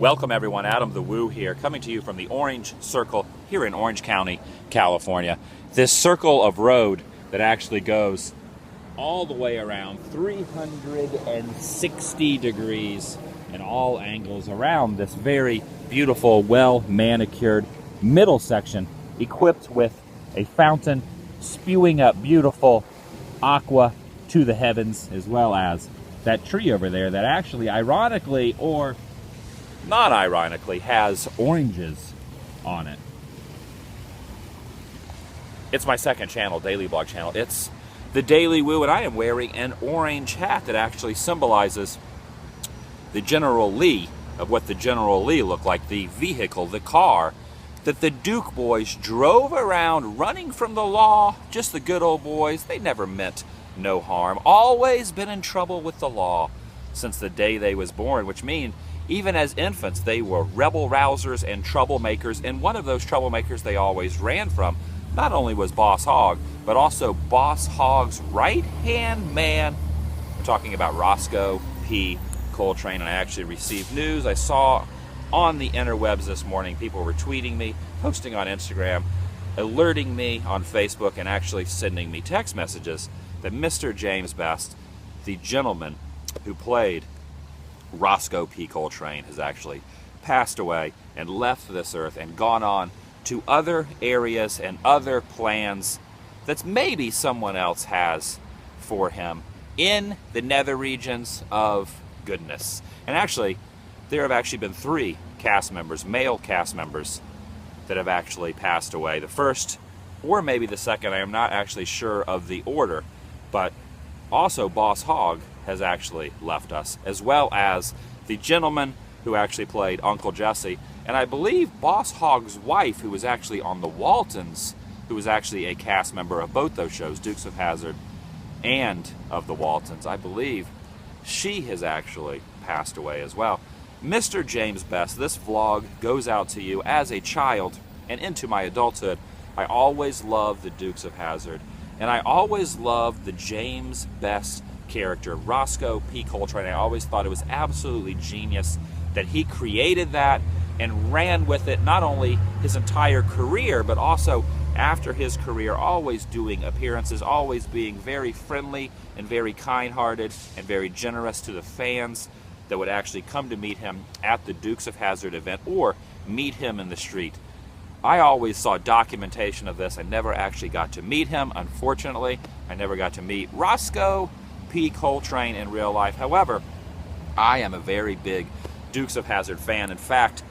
Welcome everyone, Adam the Woo here, coming to you from the Orange Circle here in Orange County, California. This circle of road that actually goes all the way around 360 degrees in all angles around this very beautiful, well-manicured middle section, equipped with a fountain spewing up beautiful aqua to the heavens, as well as that tree over there that actually, ironically or not ironically, has oranges on it. It's my second channel, daily blog channel. It's the Daily Woo, and I am wearing an orange hat that actually symbolizes the General Lee of what the General Lee looked like, the vehicle, the car that the Duke boys drove around running from the law. Just the good old boys. They never meant no harm. Always been in trouble with the law since the day they was born, which means even as infants, they were rebel rousers and troublemakers, and one of those troublemakers they always ran from not only was Boss Hogg, but also Boss Hogg's right-hand man. We're talking about Roscoe P. Coltrane, and I actually received news. I saw on the interwebs this morning, people were tweeting me, posting on Instagram, alerting me on Facebook, and actually sending me text messages that Mr. James Best, the gentleman who played Roscoe P. Coltrane, has actually passed away and left this earth and gone on to other areas and other plans that maybe someone else has for him in the nether regions of goodness. And actually, there have actually been 3 cast members, male cast members, that have actually passed away. The first, or maybe the second, I am not actually sure of the order, but also Boss Hogg has actually left us, as well as the gentleman who actually played Uncle Jesse, and I believe Boss Hogg's wife, who was actually on the Waltons, who was actually a cast member of both those shows, Dukes of Hazzard and of the Waltons. I believe she has actually passed away as well. Mr. James Best, this vlog goes out to you. As a child and into my adulthood, I always loved the Dukes of Hazzard, and I always loved the James Best character, Roscoe P. Coltrane. I always thought it was absolutely genius that he created that and ran with it, not only his entire career, but also after his career, always doing appearances, always being very friendly and very kind-hearted and very generous to the fans that would actually come to meet him at the Dukes of Hazzard event or meet him in the street. I always saw documentation of this. I never actually got to meet him, unfortunately. I never got to meet Roscoe P. Coltrane in real life. However, I am a very big Dukes of Hazzard fan. In fact,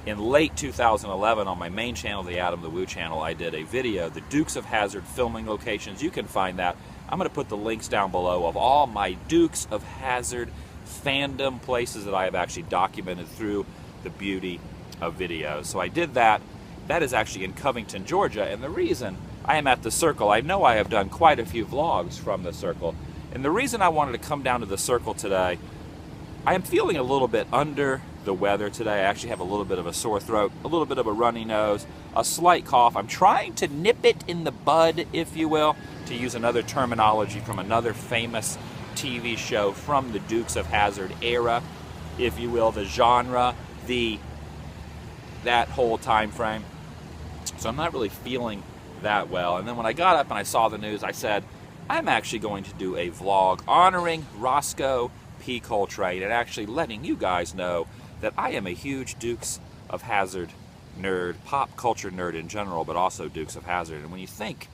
in late 2011 on my main channel, the Adam the Woo channel, I did a video, the Dukes of Hazzard filming locations. You can find that. I'm going to put the links down below of all my Dukes of Hazzard fandom places that I have actually documented through the beauty of videos. So I did that. That is actually in Covington, Georgia, and the reason I am at the Circle, I know I have done quite a few vlogs from the Circle, and the reason I wanted to come down to the Circle today, I am feeling a little bit under the weather today. I actually have a little bit of a sore throat, a little bit of a runny nose, a slight cough. I'm trying to nip it in the bud, if you will, to use another terminology from another famous TV show from the Dukes of Hazzard era, if you will, the genre, that whole time frame. So I'm not really feeling that well. And then when I got up and I saw the news, I said, I'm actually going to do a vlog honoring Roscoe P. Coltrane and actually letting you guys know that I am a huge Dukes of Hazzard nerd, pop culture nerd in general, but also Dukes of Hazzard. And when you think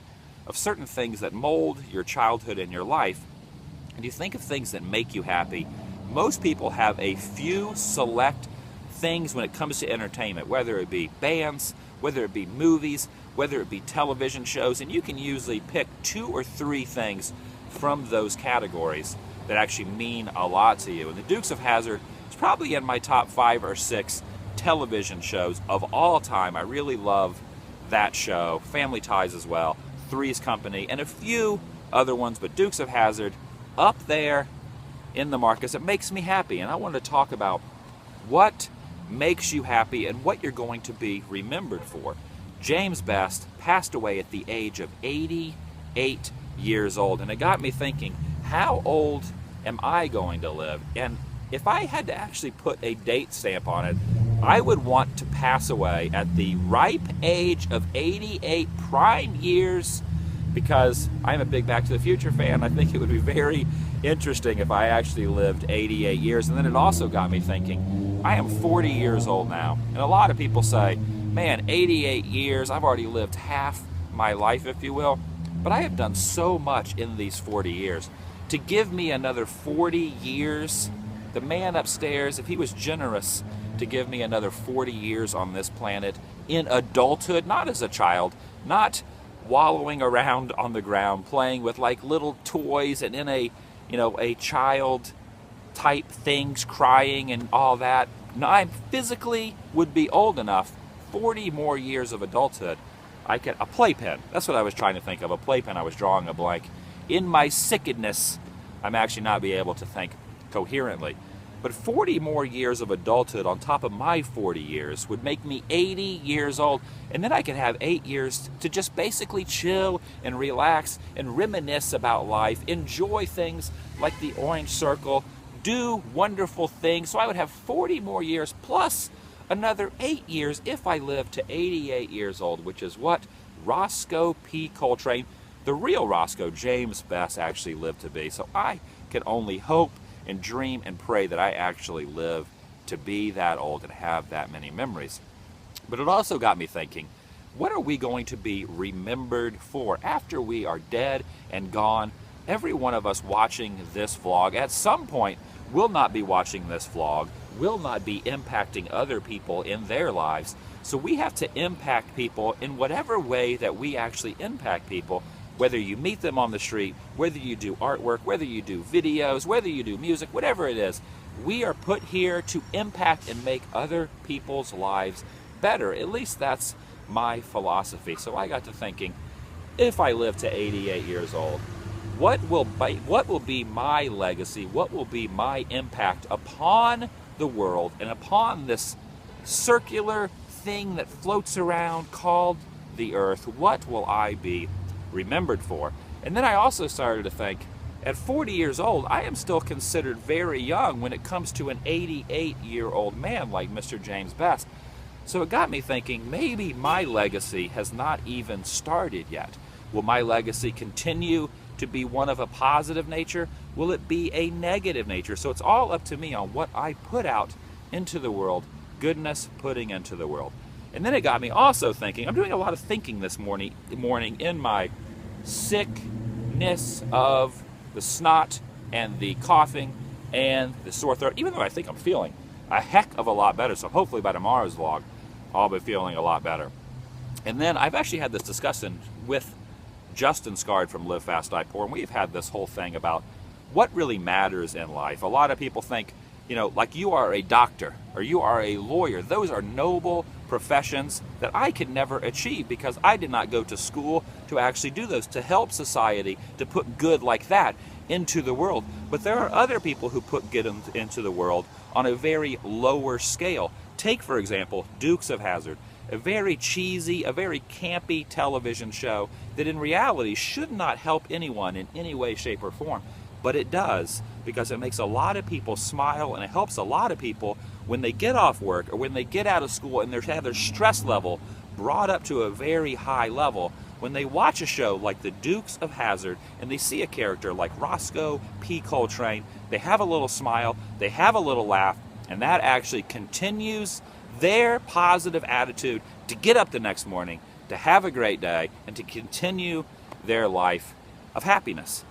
of certain things that mold your childhood and your life, and you think of things that make you happy, most people have a few select things when it comes to entertainment, whether it be bands, whether it be movies, whether it be television shows, and you can usually pick 2 or 3 things from those categories that actually mean a lot to you. And the Dukes of Hazzard is probably in my top 5 or 6 television shows of all time. I really love that show. Family Ties as well, Three's Company, and a few other ones, but Dukes of Hazzard up there in the markets. It makes me happy, and I want to talk about what makes you happy and what you're going to be remembered for. James Best passed away at the age of 88 years old, and it got me thinking, how old am I going to live? And if I had to actually put a date stamp on it, I would want to pass away at the ripe age of 88 prime years, because I'm a big Back to the Future fan. I think it would be very interesting if I actually lived 88 years. And then it also got me thinking, I am 40 years old now. And a lot of people say, man, 88 years, I've already lived half my life, if you will. But I have done so much in these 40 years. To give me another 40 years, the man upstairs, if he was generous to give me another 40 years on this planet in adulthood, not as a child, not wallowing around on the ground playing with like little toys and in a child type things, crying and all that. No, I physically would be old enough, 40 more years of adulthood. A playpen, that's what I was trying to think of, a playpen. I was drawing a blank. In my sickedness, I'm actually not be able to think coherently. But 40 more years of adulthood on top of my 40 years would make me 80 years old. And then I could have 8 years to just basically chill and relax and reminisce about life, enjoy things like the orange circle, do wonderful things. So I would have 40 more years plus another 8 years if I lived to 88 years old, which is what Roscoe P. Coltrane, the real Roscoe James Best, actually lived to be. So I can only hope and dream and pray that I actually live to be that old and have that many memories. But it also got me thinking, what are we going to be remembered for after we are dead and gone? Every one of us watching this vlog at some point will not be watching this vlog, will not be impacting other people in their lives. So we have to impact people in whatever way that we actually impact people. Whether you meet them on the street, whether you do artwork, whether you do videos, whether you do music, whatever it is, we are put here to impact and make other people's lives better. At least that's my philosophy. So I got to thinking, if I live to 88 years old, what will be my legacy? What will be my impact upon the world and upon this circular thing that floats around called the earth? What will I be remembered for? And then I also started to think, at 40 years old, I am still considered very young when it comes to an 88-year-old man like Mr. James Best. So it got me thinking, maybe my legacy has not even started yet. Will my legacy continue to be one of a positive nature? Will it be a negative nature? So it's all up to me on what I put out into the world, goodness putting into the world. And then it got me also thinking, I'm doing a lot of thinking this morning in my sickness of the snot and the coughing and the sore throat, even though I think I'm feeling a heck of a lot better. So hopefully by tomorrow's vlog, I'll be feeling a lot better. And then I've actually had this discussion with Justin Scard from Live Fast Die Poor, and we've had this whole thing about what really matters in life. A lot of people think, like you are a doctor or you are a lawyer. Those are noble professions that I could never achieve because I did not go to school to actually do those, to help society, to put good like that into the world. But there are other people who put good into the world on a very lower scale. Take, for example, Dukes of Hazzard, a very cheesy, a very campy television show that in reality should not help anyone in any way, shape, or form. But it does, because it makes a lot of people smile, and it helps a lot of people when they get off work or when they get out of school and they have their stress level brought up to a very high level. When they watch a show like the Dukes of Hazzard and they see a character like Roscoe P. Coltrane, they have a little smile, they have a little laugh, and that actually continues their positive attitude to get up the next morning, to have a great day, and to continue their life of happiness.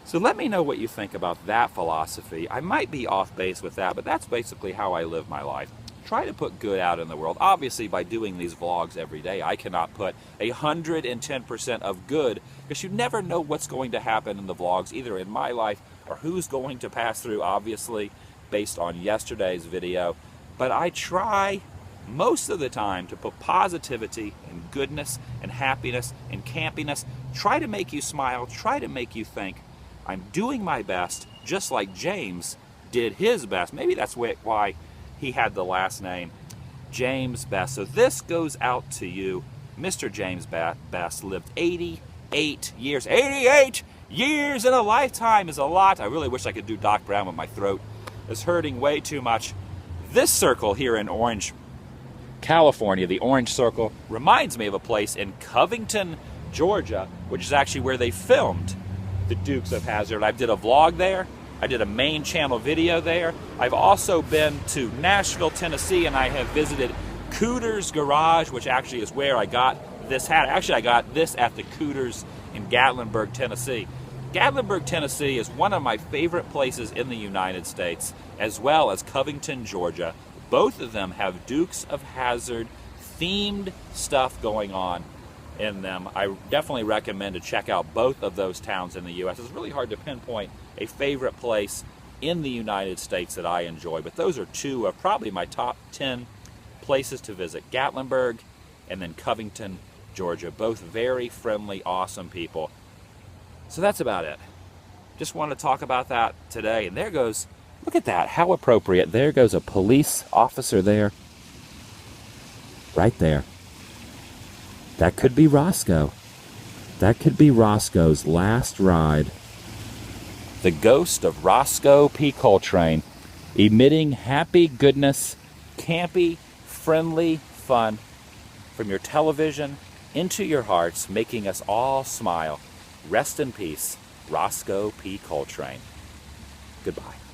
So let me know what you think about that philosophy. I might be off base with that, but that's basically how I live my life. Try to put good out in the world. Obviously, by doing these vlogs every day, I cannot put 110% of good, because you never know what's going to happen in the vlogs, either in my life or who's going to pass through, obviously, based on yesterday's video. But I try most of the time to put positivity and goodness and happiness and campiness. Try to make you smile, try to make you think. I'm doing my best, just like James did his best. Maybe that's why he had the last name James Best. So this goes out to you. Mr. James Best lived 88 years. 88 years in a lifetime is a lot. I really wish I could do Doc Brown with my throat. It's hurting way too much. This circle here in Orange, California, the Orange Circle, reminds me of a place in Covington, Georgia, which is actually where they filmed the Dukes of Hazzard. I did a vlog there. I did a main channel video there. I've also been to Nashville, Tennessee, and I have visited Cooter's Garage, which actually is where I got this hat. Actually, I got this at the Cooter's in Gatlinburg, Tennessee. Gatlinburg, Tennessee is one of my favorite places in the United States, as well as Covington, Georgia. Both of them have Dukes of Hazzard themed stuff going on in them. I definitely recommend to check out both of those towns in the U.S. It's really hard to pinpoint a favorite place in the United States that I enjoy, but those are two of probably my top 10 places to visit. Gatlinburg and then Covington, Georgia. Both very friendly, awesome people. So that's about it. Just want to talk about that today. And there goes, look at that, how appropriate. There goes a police officer there. Right there. That could be Roscoe. That could be Roscoe's last ride. The ghost of Roscoe P. Coltrane, emitting happy goodness, campy, friendly fun from your television into your hearts, making us all smile. Rest in peace, Roscoe P. Coltrane. Goodbye.